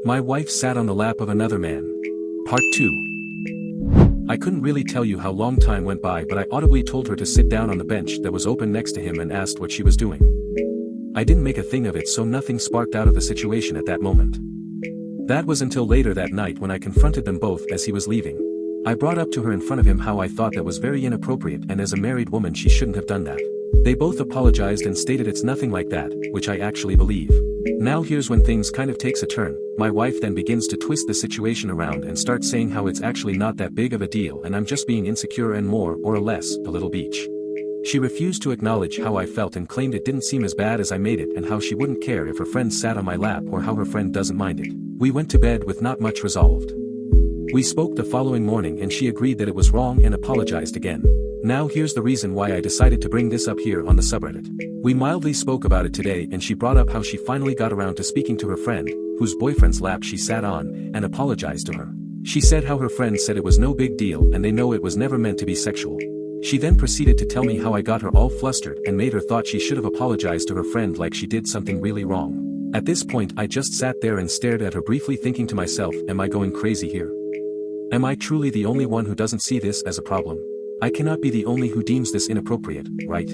My wife sat on the lap of another man. Part 2. I couldn't really tell you how long time went by, but I audibly told her to sit down on the bench that was open next to him and asked what she was doing. I didn't make a thing of it, so nothing sparked out of the situation at that moment. That was until later that night when I confronted them both as he was leaving. I brought up to her in front of him how I thought that was very inappropriate, and as a married woman she shouldn't have done that. They both apologized and stated it's nothing like that, which I actually believe. Now here's when things kind of takes a turn. My wife then begins to twist the situation around and start saying how it's actually not that big of a deal and I'm just being insecure and more or less a little beach. She refused to acknowledge how I felt and claimed it didn't seem as bad as I made it and how she wouldn't care if her friend sat on my lap or how her friend doesn't mind it. We went to bed with not much resolved. We spoke the following morning and she agreed that it was wrong and apologized again. Now here's the reason why I decided to bring this up here on the subreddit. We mildly spoke about it today and she brought up how she finally got around to speaking to her friend, whose boyfriend's lap she sat on, and apologized to her. She said how her friend said it was no big deal and they know it was never meant to be sexual. She then proceeded to tell me how I got her all flustered and made her thought she should have apologized to her friend like she did something really wrong. At this point I just sat there and stared at her briefly, thinking to myself, am I going crazy here? Am I truly the only one who doesn't see this as a problem? I cannot be the only who deems this inappropriate, right?